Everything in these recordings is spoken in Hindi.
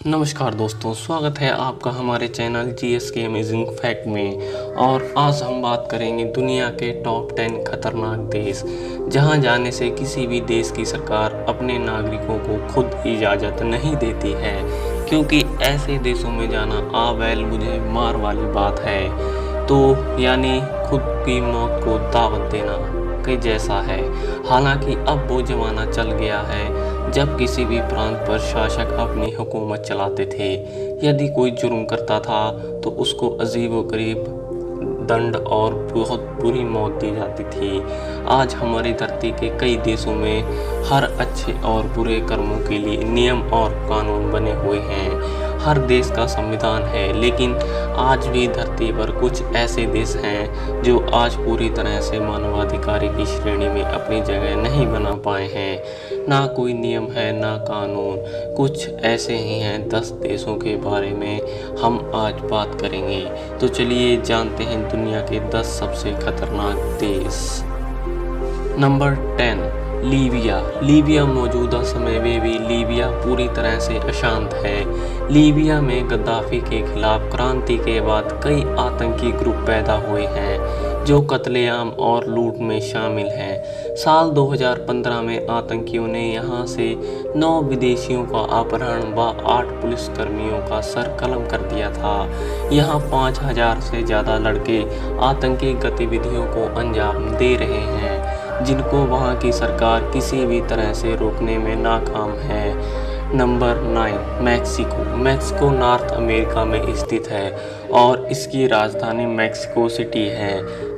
नमस्कार दोस्तों, स्वागत है आपका हमारे चैनल जीएस के अमेजिंग फैक्ट में। और आज हम बात करेंगे दुनिया के टॉप 10 खतरनाक देश, जहां जाने से किसी भी देश की सरकार अपने नागरिकों को खुद इजाज़त नहीं देती है, क्योंकि ऐसे देशों में जाना आ बैल मुझे मार वाली बात है। तो यानी खुद की मौत को दावत देना के जैसा है। हालांकि अब वो ज़माना चल गया है जब किसी भी प्रांत पर शासक अपनी हुकूमत चलाते थे। यदि कोई जुर्म करता था तो उसको अजीबोगरीब दंड और बहुत बुरी मौत दी जाती थी। आज हमारी धरती के कई देशों में हर अच्छे और बुरे कर्मों के लिए नियम और कानून बने हुए हैं। हर देश का संविधान है, लेकिन आज भी धरती पर कुछ ऐसे देश हैं जो आज पूरी तरह से मानवाधिकार की श्रेणी में अपनी जगह नहीं बना पाए हैं। ना कोई नियम है, ना कानून। कुछ ऐसे ही हैं 10 देशों के बारे में हम आज बात करेंगे। तो चलिए जानते हैं दुनिया के 10 सबसे खतरनाक देश। Number 10, Libya. लीबिया मौजूदा समय में भी लीबिया पूरी तरह से अशांत है। लीबिया में गद्दाफी के खिलाफ क्रांति के बाद कई आतंकी ग्रुप पैदा हुए हैं जो कत्लेआम और लूट में शामिल हैं। साल 2015 में आतंकियों ने यहां से 9 विदेशियों का अपहरण व 8 पुलिसकर्मियों का सर कलम कर दिया था। यहां 5000 से ज़्यादा लड़के आतंकी गतिविधियों को अंजाम दे रहे हैं, जिनको वहां की सरकार किसी भी तरह से रोकने में नाकाम है। Number 9, Mexico. Mexico north America में स्थित है और इसकी राजधानी मैक्सिको सिटी है।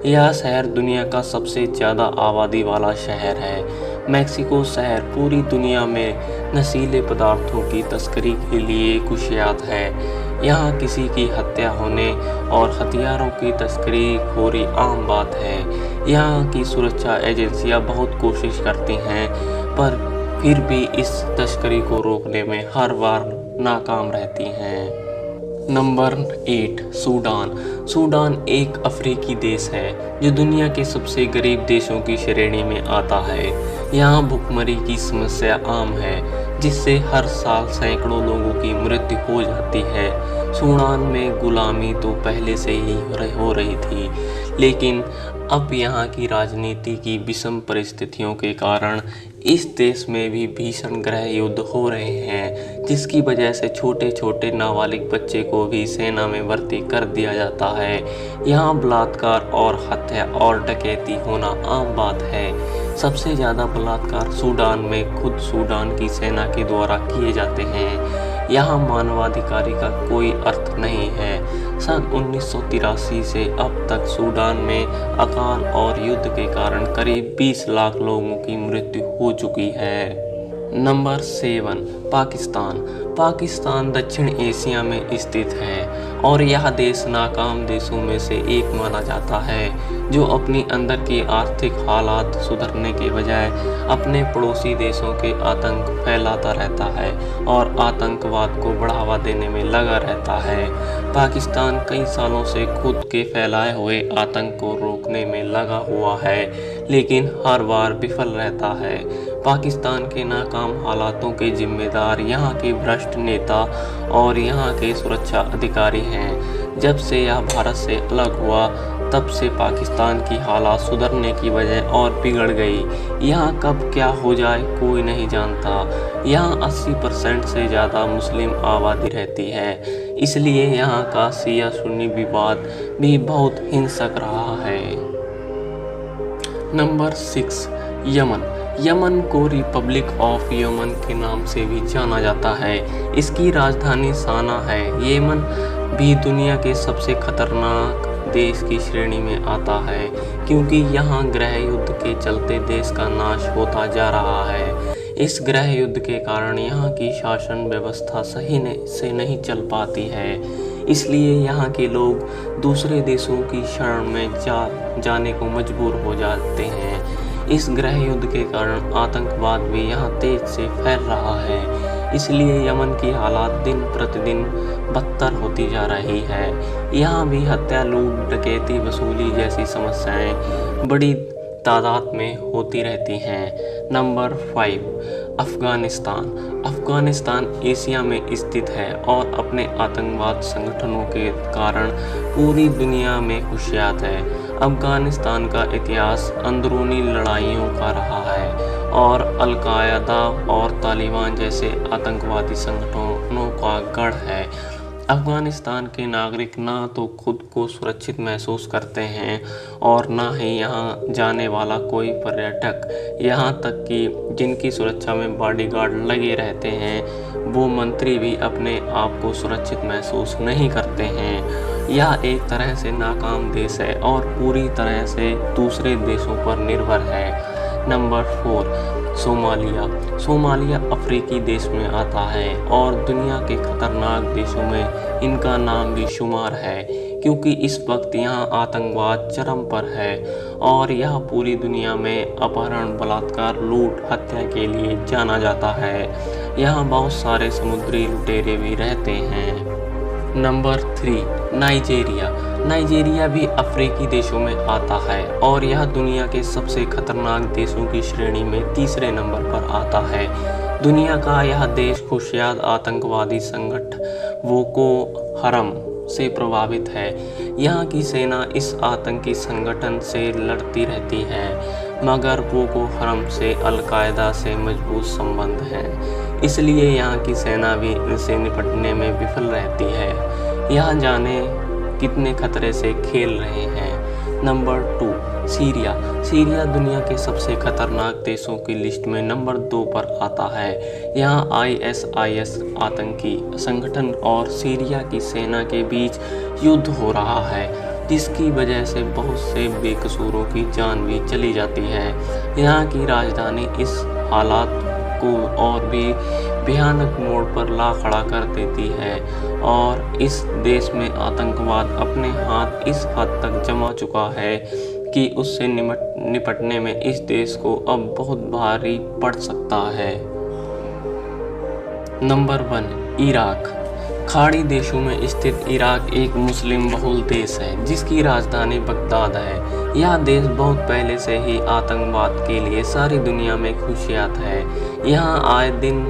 यह शहर दुनिया का सबसे ज़्यादा आबादी वाला शहर है। मैक्सिको शहर पूरी दुनिया में नशीले पदार्थों की तस्करी के लिए कुख्यात है। यहाँ किसी की हत्या होने और हथियारों की तस्करी खोरी आम बात है। यहाँ की सुरक्षा एजेंसियाँ बहुत कोशिश करती हैं, पर फिर भी इस तस्करी को रोकने में हर बार नाकाम रहती हैं। Number 8, Sudan. सूडान एक अफ्रीकी देश है जो दुनिया के सबसे गरीब देशों की श्रेणी में आता है। यहाँ भुखमरी की समस्या आम है, जिससे हर साल सैकड़ों लोगों की मृत्यु हो जाती है। सूडान में गुलामी तो पहले से ही हो रही थी, लेकिन अब यहाँ की राजनीति की विषम परिस्थितियों के कारण इस देश में भी भीषण गृह युद्ध हो रहे हैं, जिसकी वजह से छोटे छोटे नाबालिग बच्चे को भी सेना में भर्ती कर दिया जाता है। यहाँ बलात्कार और हत्या और डकैती होना आम बात है। सबसे ज़्यादा बलात्कार सूडान में खुद सूडान की सेना के द्वारा किए जाते हैं। यहाँ मानवाधिकार का कोई अर्थ नहीं है। सन 1983 से अब तक सूडान में अकाल और युद्ध के कारण करीब 20 लाख लोगों की मृत्यु हो चुकी है। नंबर 7, पाकिस्तान। पाकिस्तान दक्षिण एशिया में स्थित है और यह देश नाकाम देशों में से एक माना जाता है, जो अपनी अंदर की आर्थिक हालात सुधरने के बजाय अपने पड़ोसी देशों के आतंक फैलाता रहता है और आतंकवाद को बढ़ावा देने में लगा रहता है। पाकिस्तान कई सालों से खुद के फैलाए हुए आतंक को रोकने में लगा हुआ है, लेकिन हर बार विफल रहता है। पाकिस्तान के नाकाम हालातों के जिम्मेदार यहाँ के भ्रष्ट नेता और यहाँ के सुरक्षा अधिकारी हैं। जब से यह भारत से अलग हुआ, तब से पाकिस्तान की हालात सुधरने की बजाय और बिगड़ गई। यहाँ कब क्या हो जाए कोई नहीं जानता। यहाँ 80% से ज़्यादा मुस्लिम आबादी रहती है, इसलिए यहाँ का शिया सुन्नी विवाद भी बहुत हिंसक रहा है। Number 6, Yemen. यमन को रिपब्लिक ऑफ यमन के नाम से भी जाना जाता है। इसकी राजधानी साना है। यमन भी दुनिया के सबसे खतरनाक देश की श्रेणी में आता है, क्योंकि यहाँ गृह युद्ध के चलते देश का नाश होता जा रहा है। इस गृह युद्ध के कारण यहाँ की शासन व्यवस्था सही से नहीं चल पाती है, इसलिए यहाँ के लोग दूसरे देशों की शरण में जाने को मजबूर हो जाते हैं। इस गृह युद्ध के कारण आतंकवाद भी यहाँ तेज से फैल रहा है, इसलिए यमन की हालात दिन प्रतिदिन बदतर होती जा रही है। यहाँ भी हत्या, लूट, डकैती, वसूली जैसी समस्याएं बड़ी तादाद में होती रहती हैं। नंबर 5, अफ़गानिस्तान एशिया में स्थित है और अपने आतंकवाद संगठनों के कारण पूरी दुनिया में कुख्यात है। अफ़गानिस्तान का इतिहास अंदरूनी लड़ाइयों का रहा है और अल-कायदा और तालिबान जैसे आतंकवादी संगठनों का गढ़ है। अफ़गानिस्तान के नागरिक ना तो खुद को सुरक्षित महसूस करते हैं और ना ही यहाँ जाने वाला कोई पर्यटक, यहाँ तक कि जिनकी सुरक्षा में बॉडीगार्ड लगे रहते हैं वो मंत्री भी अपने आप को सुरक्षित महसूस नहीं करते हैं। यह एक तरह से नाकाम देश है और पूरी तरह से दूसरे देशों पर निर्भर है। नंबर 4, सोमालिया अफ्रीकी देश में आता है और दुनिया के खतरनाक देशों में इनका नाम भी शुमार है, क्योंकि इस वक्त यहाँ आतंकवाद चरम पर है और यह पूरी दुनिया में अपहरण, बलात्कार, लूट, हत्या के लिए जाना जाता है। यहाँ बहुत सारे समुद्री लुटेरे भी रहते हैं। नंबर 3, नाइजीरिया भी अफ्रीकी देशों में आता है और यह दुनिया के सबसे खतरनाक देशों की श्रेणी में तीसरे नंबर पर आता है। दुनिया का यह देश कुख्यात आतंकवादी संगठन बोको हराम से प्रभावित है। यहाँ की सेना इस आतंकी संगठन से लड़ती रहती है, मगर बोको हराम से अल-कायदा से मजबूत संबंध हैं, इसलिए यहाँ की सेना भी इनसे निपटने में विफल रहती है। यहाँ जाने कितने खतरे से खेल रहे हैं। नंबर 2, सीरिया दुनिया के सबसे खतरनाक देशों की लिस्ट में नंबर 2 पर आता है। यहाँ ISIS आतंकी संगठन और सीरिया की सेना के बीच युद्ध हो रहा है, जिसकी वजह से बहुत से बेकसूरों की जान भी चली जाती है। यहाँ की राजधानी इस हालात को और भी भयानक मोड़ पर ला खड़ा कर देती है और इस देश में आतंकवाद अपने हाथ इस हद तक जमा चुका है कि उससे निपटने में इस देश को अब बहुत भारी पड़ सकता है। Number 1, Iraq. खाड़ी देशों में स्थित इराक एक मुस्लिम बहुल देश है जिसकी राजधानी बगदाद है। यह देश बहुत पहले से ही आतंकवाद के लिए सारी दुनिया में कुख्यात है। यहाँ आए दिन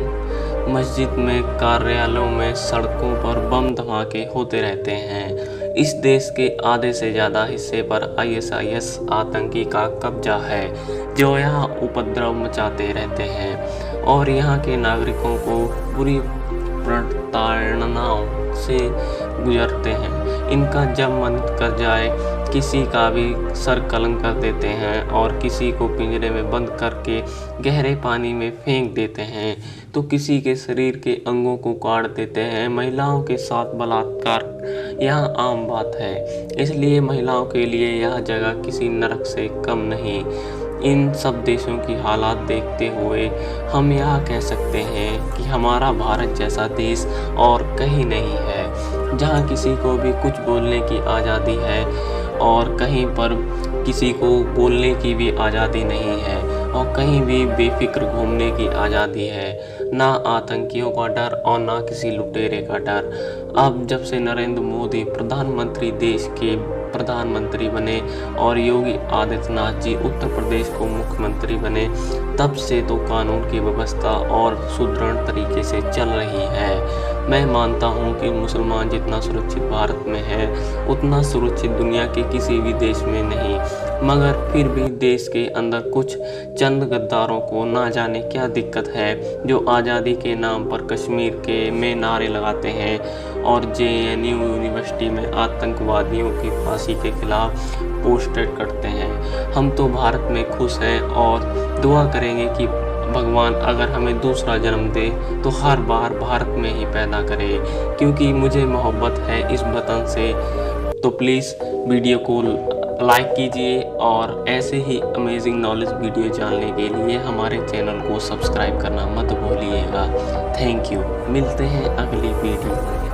मस्जिद में, कार्यालयों में, सड़कों पर बम धमाके होते रहते हैं। इस देश के आधे से ज़्यादा हिस्से पर ISIS आतंकी का कब्जा है जो यहाँ उपद्रव मचाते रहते हैं और यहाँ के नागरिकों को बुरी प्रताड़नाओं से गुजरते हैं। इनका जब मन कर जाए किसी का भी सर कलम कर देते हैं और किसी को पिंजरे में बंद करके गहरे पानी में फेंक देते हैं, तो किसी के शरीर के अंगों को काट देते हैं। महिलाओं के साथ बलात्कार यहाँ आम बात है, इसलिए महिलाओं के लिए यह जगह किसी नरक से कम नहीं। इन सब देशों की हालात देखते हुए हम यह कह सकते हैं कि हमारा भारत जैसा देश और कहीं नहीं है, जहाँ किसी को भी कुछ बोलने की आज़ादी है और कहीं पर किसी को बोलने की भी आज़ादी नहीं है और कहीं भी बेफिक्र घूमने की आज़ादी है। ना आतंकियों का डर और ना किसी लुटेरे का डर। अब जब से नरेंद्र मोदी प्रधानमंत्री देश के प्रधानमंत्री बने और योगी आदित्यनाथ जी उत्तर प्रदेश को मुख्यमंत्री बने, तब से तो कानून की व्यवस्था और सुदृढ़ तरीके से चल रही है। मैं मानता हूँ कि मुसलमान जितना सुरक्षित भारत में है उतना सुरक्षित दुनिया के किसी भी देश में नहीं, मगर फिर भी देश के अंदर कुछ चंद गद्दारों को ना जाने क्या दिक्कत है जो आज़ादी के नाम पर कश्मीर के में नारे लगाते हैं और JNU यूनिवर्सिटी में आतंकवादियों की फांसी के खिलाफ पोस्टर करते हैं। हम तो भारत में खुश हैं और दुआ करेंगे कि भगवान अगर हमें दूसरा जन्म दे तो हर बार भारत में ही पैदा करे, क्योंकि मुझे मोहब्बत है इस वतन से। तो प्लीज़ वीडियो को लाइक कीजिए और ऐसे ही अमेजिंग नॉलेज वीडियो जानने के लिए हमारे चैनल को सब्सक्राइब करना मत भूलिएगा। Thank you. मिलते हैं अगली वीडियो में।